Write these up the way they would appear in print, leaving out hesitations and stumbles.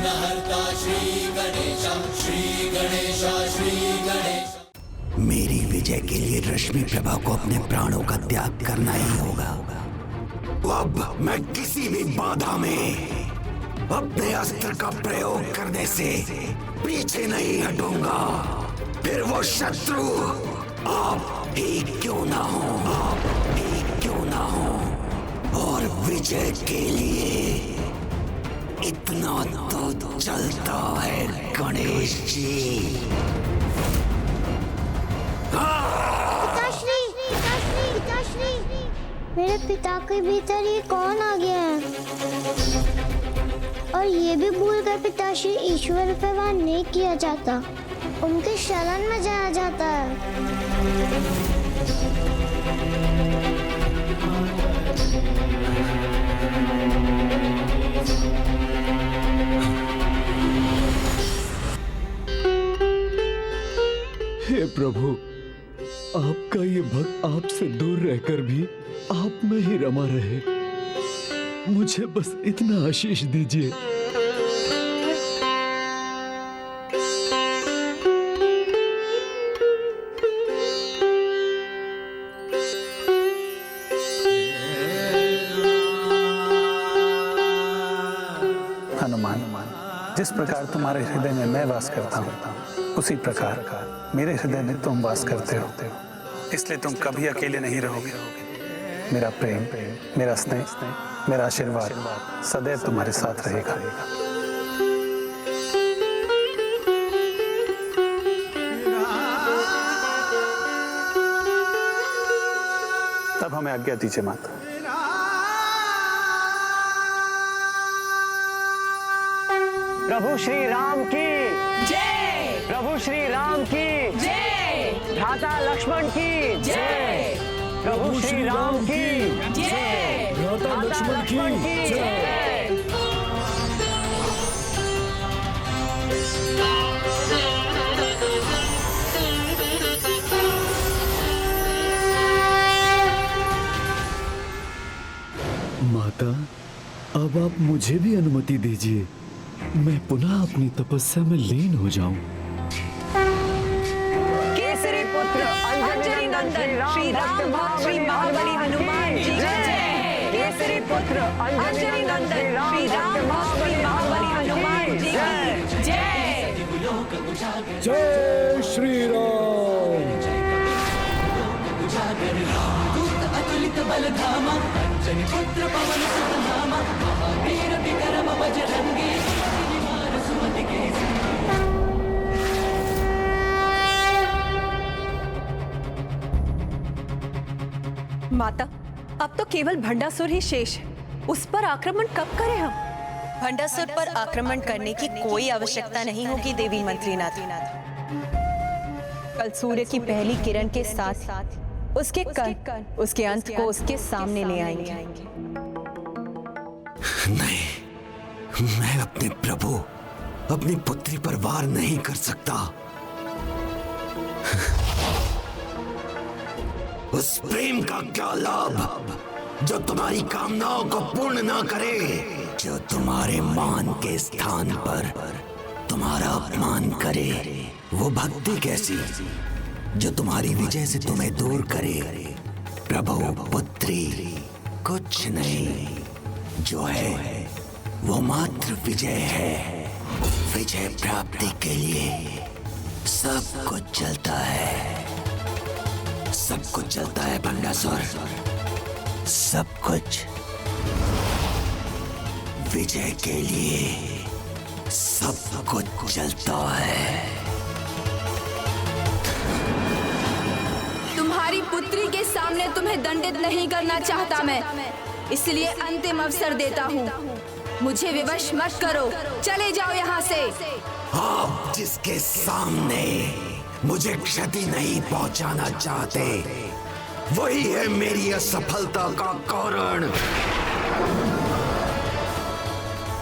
विघ्नहर्ता श्री गणेश, श्री गणेश, श्री गणेश। मेरी विजय के लिए रश्मि प्रभा को अपने प्राणों का त्याग करना ही होगा। अब मैं किसी भी बाधा में अपने अस्त्र का प्रयोग करने से पीछे नहीं हटूंगा। फिर वो शत्रु आप ही क्यों ना हो, आप ही क्यों ना हो। और विजय के लिए इतना तो चलता है गणेश जी। पिताश्री, पिताश्री, पिताश्री, मेरे पिता के भीतर ये कौन आ गया है? और ये भी भूल कर पिताश्री ईश्वर पर वार नहीं किया जाता, उनके शरण में जाया जाता है। हे प्रभु, आपका ये भक्त आपसे दूर रहकर भी आप में ही रमा रहे। मुझे बस इतना आशीष दीजिए। हनुमान, जिस प्रकार तुम्हारे हृदय में मैं वास करता हूँ, उसी प्रकार मेरे हृदय में तुम वास करते हो। इसलिए तुम कभी अकेले नहीं रहोगे। मेरा प्रेम, मेरा स्नेह, मेरा आशीर्वाद सदैव तुम्हारे साथ रहेगा। तब हमें आज्ञा दीजिए माता। प्रभु श्री राम की जय, प्रभु श्री राम की जय, भ्राता लक्ष्मण की जय, प्रभु श्री राम की जय, भ्राता लक्ष्मण की जय। माता, अब आप मुझे भी अनुमति दीजिए, मैं पुनः अपनी तपस्या में लीन हो जाऊं। केसरी पुत्र अंजनी नंदन श्री राम भक्त श्री महाबली हनुमान जी जय। केसरी पुत्र अंजनी नंदन श्री राम भक्त श्री महाबली हनुमान जी जय। जय श्री राम। अतुलित बलधामा, अंजनी पुत्र पवन सुत नामा, महावीर विक्रम बजरंगी, कुमति सुमति के माता, अब तो केवल भंडासुर ही शेष है, उस पर आक्रमण कब करें हम? भंडासुर पर आक्रमण करने की कोई आवश्यकता नहीं होगी देवी मंत्रीनाथ। कल सूर्य की पहली किरण के साथ उसके कण उसके अंत को उसके सामने ले आएंगे। नहीं, मैं अपने प्रभु, अपनी पुत्री पर वार नहीं कर सकता। उस प्रेम का क्या लाभ जो तुम्हारी कामनाओं को पूर्ण ना करे, जो तुम्हारे मान के स्थान पर तुम्हारा अपमान करे। वो भक्ति कैसी जो तुम्हारी विजय से तुम्हें दूर करे। प्रभु पुत्री कुछ नहीं, जो है वो मात्र विजय है। विजय प्राप्ति के लिए सब कुछ चलता है, सब कुछ चलता है भंडासुर, सब कुछ विजय के लिए सब कुछ चलता है। तुम्हारी पुत्री के सामने तुम्हें दंडित नहीं करना चाहता मैं, इसलिए अंतिम अवसर देता हूँ। मुझे विवश मत करो, चले जाओ यहाँ से। आप जिसके सामने मुझे क्षति नहीं पहुंचाना चाहते, वही है मेरी असफलता का कारण।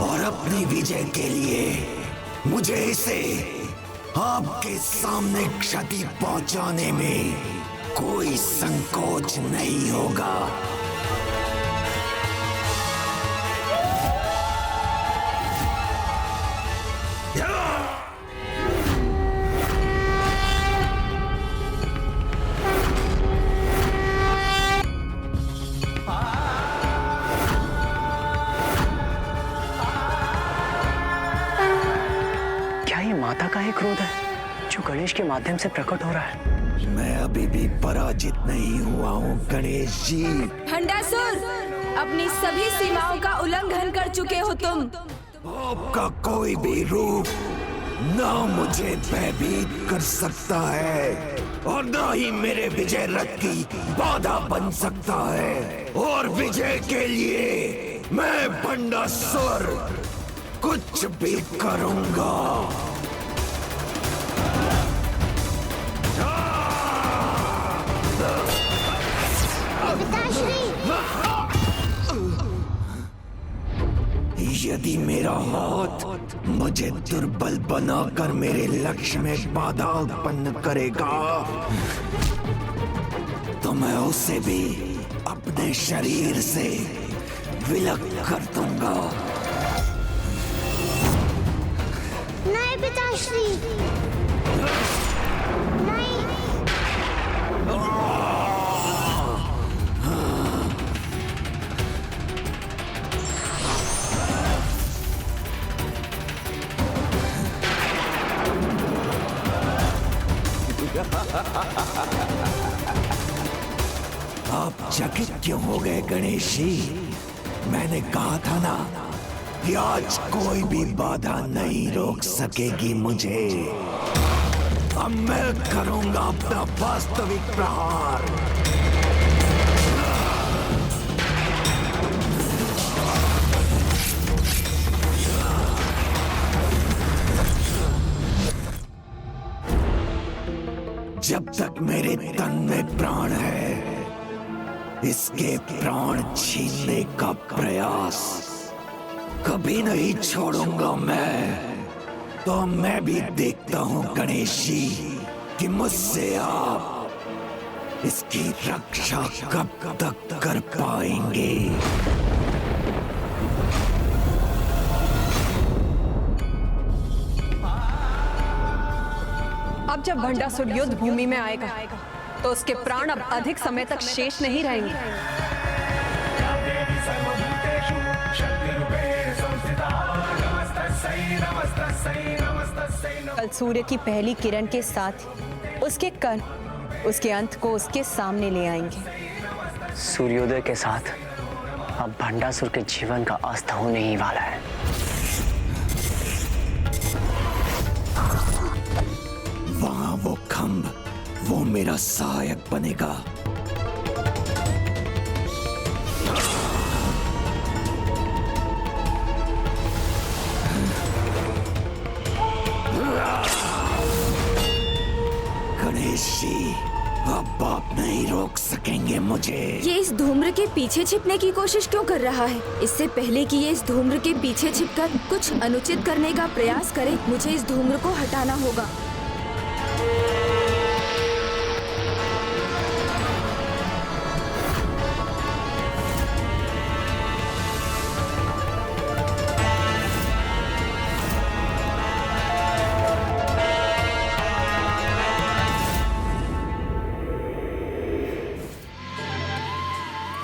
और अपनी विजय के लिए मुझे इसे आपके सामने क्षति पहुंचाने में कोई संकोच नहीं होगा। माता का ही क्रोध है जो गणेश के माध्यम से प्रकट हो रहा है। मैं अभी भी पराजित नहीं हुआ हूँ गणेश जी। भंडासुर, अपनी सभी सीमाओं का उल्लंघन कर चुके हो तुम। आपका कोई भी रूप ना मुझे भयभीत कर सकता है और ना ही मेरे विजय रथ की बाधा बन सकता है। और विजय के लिए मैं भंडासुर कुछ भी करूंगा। यदि मेरा हाथ मुझे दुर्बल बनाकर मेरे लक्ष्य में बाधा उत्पन्न करेगा तो मैं उसे भी अपने शरीर से विलग कर दूंगा। नहीं पिताश्री, नहीं। आप चकित क्यों हो गए गणेश जी? मैंने कहा था ना कि आज कोई भी बाधा नहीं रोक सकेगी मुझे। अब मैं करूंगा अपना वास्तविक प्रहार। जब तक मेरे तन में प्राण है, इसके प्राण छीनने का प्रयास कभी नहीं छोड़ूंगा मैं। तो मैं भी देखता हूं गणेश जी कि मुझसे आप इसकी रक्षा कब तक कर पाएंगे। अब जब भंडासुर युद्ध भूमि में आएगा तो उसके प्राण अब अधिक समय तक शेष नहीं रहेंगे। कल सूर्य की पहली किरण के साथ उसके कण उसके अंत को उसके सामने ले आएंगे। सूर्योदय के साथ अब भंडासुर के जीवन का अस्त होने ही वाला है। वहां वो खंभ, वो मेरा सहायक बनेगा। गणेश जी, अब आप नहीं रोक सकेंगे मुझे। ये इस धूम्र के पीछे छिपने की कोशिश क्यों कर रहा है? इससे पहले कि ये इस धूम्र के पीछे छिपकर कुछ अनुचित करने का प्रयास करे, मुझे इस धूम्र को हटाना होगा।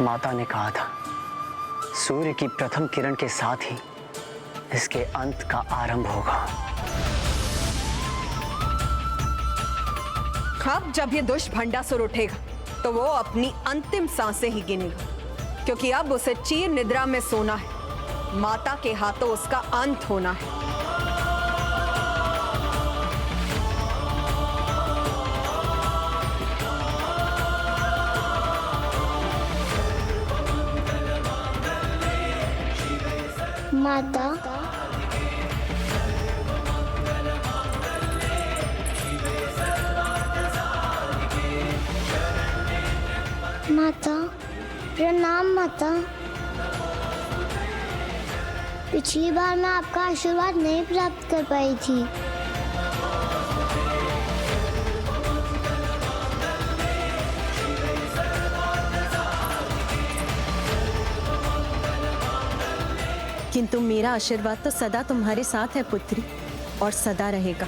माता ने कहा था सूर्य की प्रथम किरण के साथ ही इसके अंत का आरंभ होगा। अब जब ये दुष्ट भंडासुर उठेगा तो वो अपनी अंतिम सांसें ही गिनेगा, क्योंकि अब उसे चीर निद्रा में सोना है। माता के हाथों उसका अंत होना है। माता, माता, प्रणाम माता। पिछली बार मैं आपका आशीर्वाद नहीं प्राप्त कर पाई थी। किंतु मेरा आशीर्वाद तो सदा तुम्हारे साथ है पुत्री, और सदा रहेगा।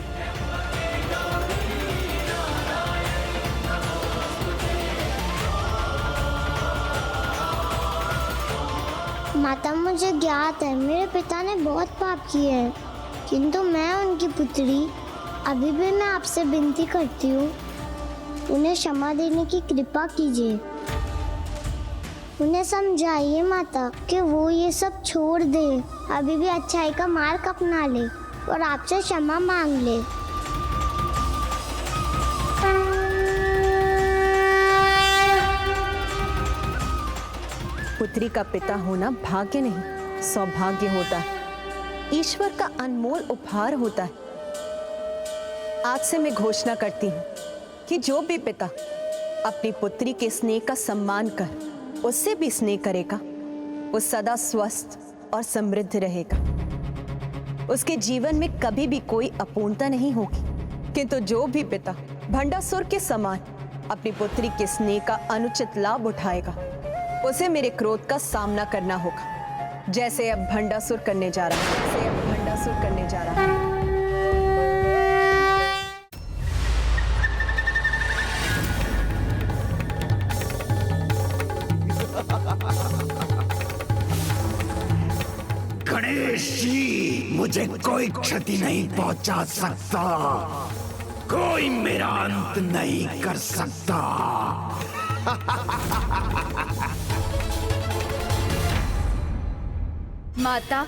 माता, मुझे ज्ञात है मेरे पिता ने बहुत पाप किए हैं, किंतु मैं उनकी पुत्री अभी भी मैं आपसे विनती करती हूँ, उन्हें क्षमा देने की कृपा कीजिए। उन्हें समझाइए माता कि वो ये सब छोड़ दे, अभी भी अच्छाई का मार्ग अपना ले और आपसे क्षमा मांग ले। पुत्री का पिता होना भाग्य नहीं, सौभाग्य होता है, ईश्वर का अनमोल उपहार होता है। आज से मैं घोषणा करती हूँ कि जो भी पिता अपनी पुत्री के स्नेह का सम्मान कर उससे भी स्नेह करेगा, वो सदा स्वस्थ और समृद्ध रहेगा। उसके जीवन में कभी भी कोई अपूर्णता नहीं होगी। किंतु जो भी पिता भंडासुर के समान अपनी पुत्री के स्नेह का अनुचित लाभ उठाएगा, उसे मेरे क्रोध का सामना करना होगा, जैसे अब भंडासुर करने जा रहा है, जैसे अब भंडासुर करने जा रहा है। गणेश जी, मुझे कोई क्षति नहीं पहुंचा सकता, कोई मेरा अंत नहीं कर सकता। माता,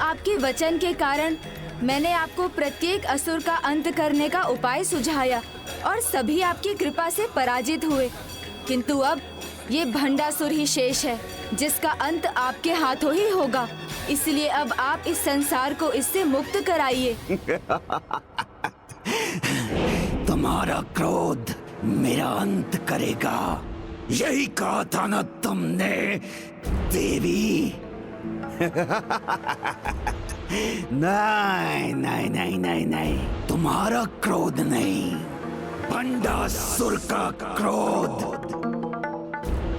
आपके वचन के कारण मैंने आपको प्रत्येक असुर का अंत करने का उपाय सुझाया और सभी आपकी कृपा से पराजित हुए। किंतु अब ये भंडासुर ही शेष है, जिसका अंत आपके हाथों ही होगा। इसलिए अब आप इस संसार को इससे मुक्त कराइए। तुम्हारा क्रोध मेरा अंत करेगा, यही कहा था ना तुमने देवी? नहीं नहीं नहीं नहीं नहीं, तुम्हारा क्रोध नहीं, भंडासुर का क्रोध,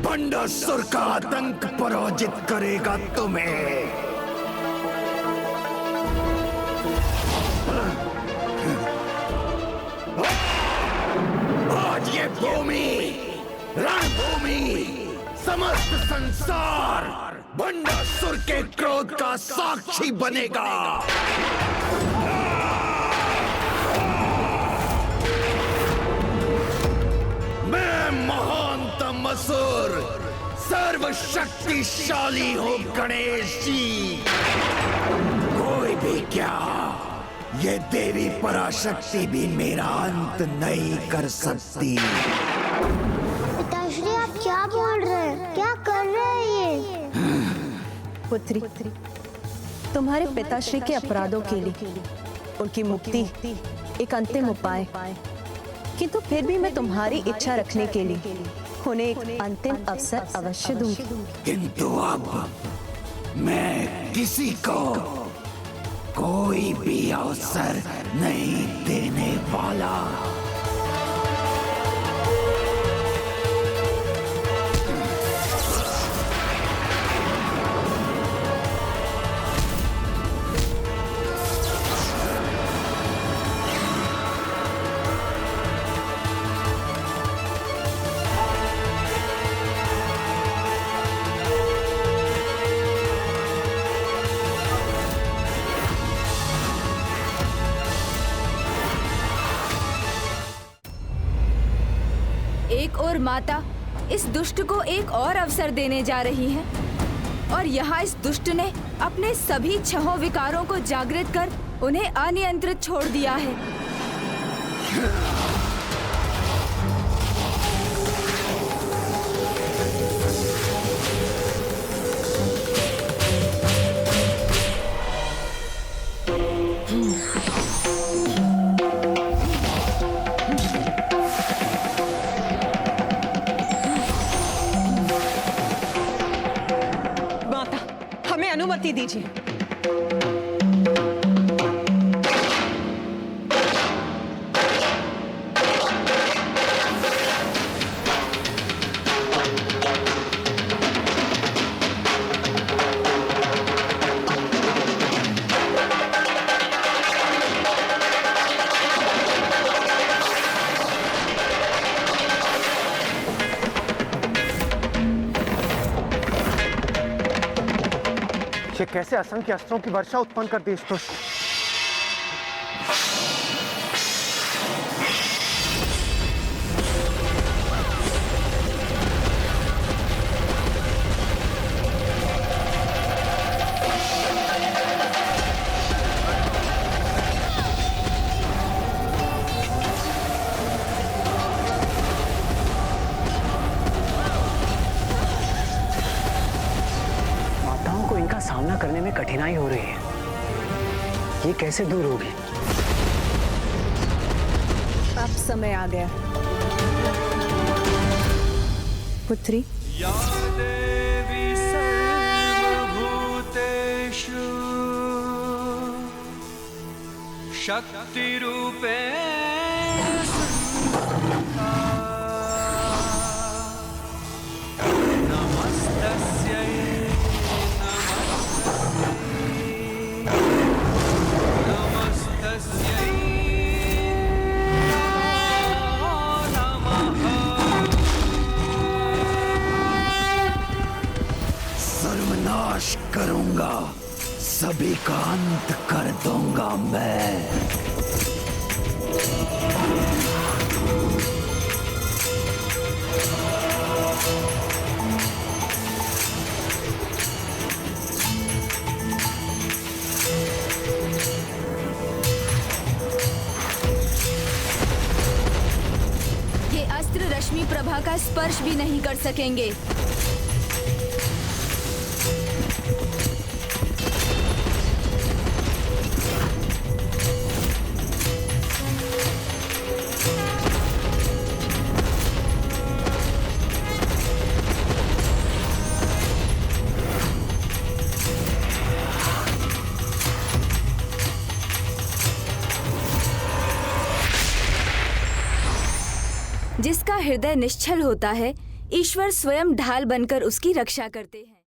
भंडासुर का आतंक पराजित करेगा तुम्हें। आज ये भूमि, रणभूमि, समस्त संसार भंडासुर के क्रोध का साक्षी बनेगा। मैं महानतम असुर, सर्वशक्तिशाली हूँ गणेश जी। कोई भी क्या, ये देवी पराशक्ति भी मेरा अंत नहीं कर सकती। पिताश्री, आप क्या बोल रहे हैं? क्या कर रहे हैं ये? पुत्री, तुम्हारे पिताश्री के अपराधों के लिए उनकी मुक्ति एक अंतिम उपाय, किंतु फिर भी मैं तुम्हारी इच्छा रखने के लिए उन्हें एक अंतिम अवसर अवश्य दूंगी। किंतु अब मैं किसी को कोई भी अवसर नहीं देने वाला। एक और माता इस दुष्ट को एक और अवसर देने जा रही है और यहाँ इस दुष्ट ने अपने सभी छहों विकारों को जागृत कर उन्हें अनियंत्रित छोड़ दिया है। अनुमति दीजिए। ये कैसे असंख्य अस्त्रों की वर्षा उत्पन्न कर दी इस दुष्ट। करने में कठिनाई हो रही है। ये कैसे दूर होगी? अब समय आ गया। पुत्री, या देवी सर्वभूतेषु शक्तिरूपेण संस्थिता। नमस्तस्यै नमस्तस्यै नमः। सर्वनाश करूंगा, सभी का अंत कर दूंगा मैं। ये अस्त्र रश्मि प्रभा का स्पर्श भी नहीं कर सकेंगे। जिसका हृदय निश्चल होता है, ईश्वर स्वयं ढाल बनकर उसकी रक्षा करते हैं।